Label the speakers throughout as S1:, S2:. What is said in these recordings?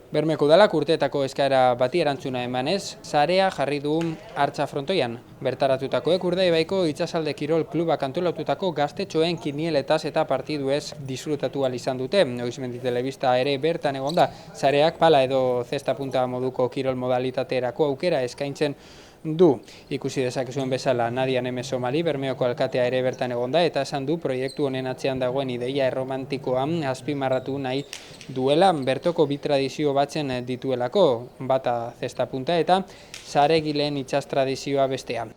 S1: Bermeko udalak urteetako eskaera bati erantzuna emanez, sarea jarri du Artza frontoian. Bertaratutakoek Urdaibaiko itsasalde kirol klubak antolatutako gaztetxoen kinieletaz eta partiduez disfrutatu ahal izan dute. Oizmendi telebista ere bertan egon da, sareak pala edo zesta punta moduko kirol modalitaterako aukera eskaintzen du. Ikusi dezakezuen bezala Nadia Neme Somali, Bermeoko alkatea ere bertan egon da, eta esan du proiektu honen atzean dagoen ideia erromantikoan azpimarratu nahi duela bertoko bi tradizio batzen dituelako, bata zesta punta eta saregileen itsas tradizioa bestean.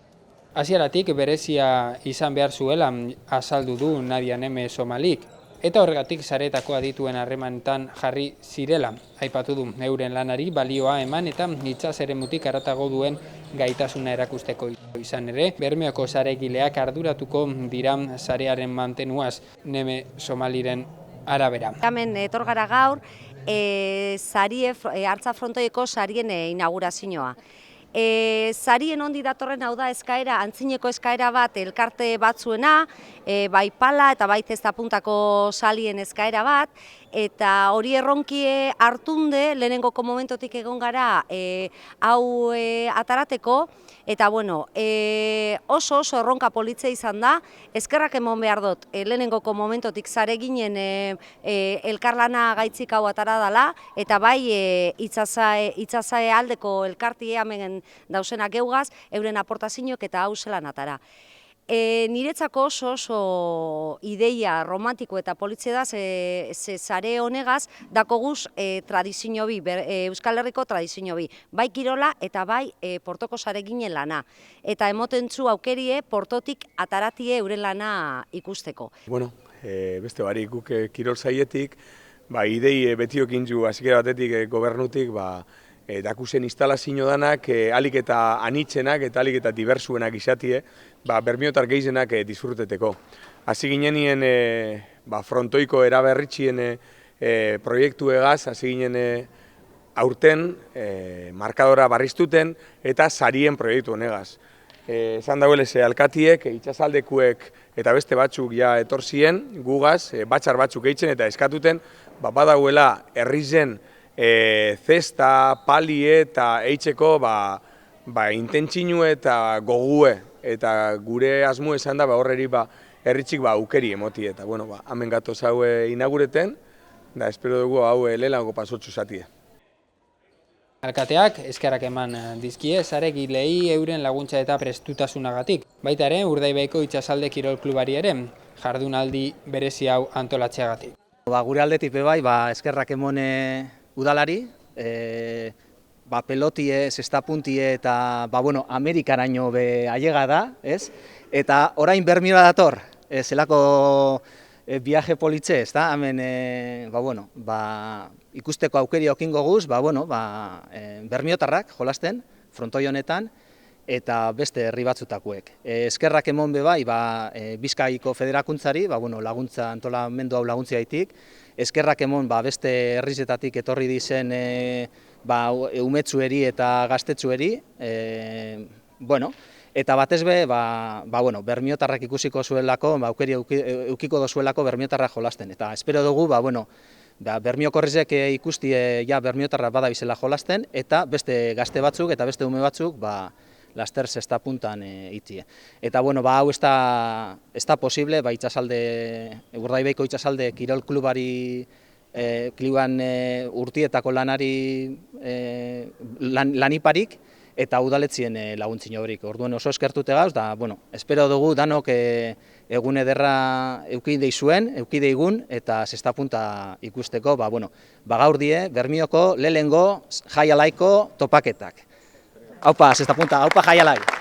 S1: Hasieratik berezia izan behar zuela azaldu du Nadia Neme Somalik, eta horregatik sareetako adituen harremanetan jarri zirela. Aipatu du euren lanari balioa eman eta itsas eremutik haratago duen gaitasuna erakusteko. Izan ere, Bermeoko saregileak arduratuko dira sarearen mantenuaz Neme Somaliren arabera.
S2: Hemen etor gara gaur, Artza frontoieko sarien inaugurazioa. Sarien ondi datorren hau da eskaera, antzineko eskaera bat elkarte batzuena, bai pala eta bai zesta puntako salien eskaera bat, eta hori erronkie hartunde lehenengoko momentotik egon gara hau atarateko, eta bueno, oso erronka politzea izan da, eskerrak emon behar dut, lehenengoko momentotik sare ginen elkarlana gaitzik hau atara dela, eta bai itsasae aldeko elkartie hemen dausenak geugaz, euren aportazioak eta hau zelan atara. Niretzako oso ideia romantiko eta politze da, ze sare honegaz dakoguz tradizio bi, Euskal Herriko tradizio bi, bai kirola eta bai portoko sare ginen lana. Eta emotentzu aukerie portotik ataratie euren lana ikusteko.
S3: Bueno, beste barik guk kirol saietik, idei betiokin zu hasiera batetik gobernutik, dakusen instalazio danak, alik eta anitzenak eta alik eta diversuenak izatie, bermiotar gehienak disfruteteko. Hasi ginenien frontoiko eraberritxien proiektu egaz, hasi ginen aurten markadora barriztuten eta sarien proiektu honegaz. Esan dagoele alkatiek, itsasaldekuek eta beste batzuk ja etorzien, gugaz, batxar batzuk eitzen eta eskatuten, badagoela herrizen zesta, palie eta eitzeko intentsinu eta gogue, eta gure asmo esan da horreri herritxik aukeri emoti, eta hemen gatoz hau inaugureten, da espero dugu hau lehenago pasotxu zatie.
S1: Alkateak eskerrak eman dizkie saregilei euren laguntza eta prestutasunagatik. Baita ere, Urdaibaiko itsasalde kirol klubari ere, jardunaldi berezi hau antolatzeagatik.
S4: Gure aldetik bai, eskerrak emone udalari, pelotie, zestapuntie eta Amerikaraino ailega da, ez? Eta orain Bermiora dator, zelako viaje politxe, ez da? Hemen, ikusteko aukeri okingo guz, bermiotarrak jolasten, frontoi honetan, eta beste herri batzutakoek. Eskerrak emon bai, Bizkaiko federakuntzari, laguntza antolamendu hau laguntzi gaitik, eskerrak emon beste herrizetatik etorri dizen umetzueri eta gaztetzueri, eta batez be, bermiotarrak ikusiko zuelako, aukeri eukiko dozuelako bermiotarrak jolasten. Eta espero dugu, bermiokorrizek ikustie bermiotarrak badabizela jolasten, eta beste gazte batzuk eta beste ume batzuk, laster zesta puntan itie. Eta hau ez da posible, Urdaibaiko itsasalde kirol klubari kluban urtietako lanari laniparik eta udaletzien laguntzin horik. Orduan oso eskertute gauz, da espero dugu danok egun ederra euki deigun eta zesta punta ikusteko, gaur die Bermioko lehenengo jaialaiko topaketak. Aupa, zesta punta, aupa jaialai!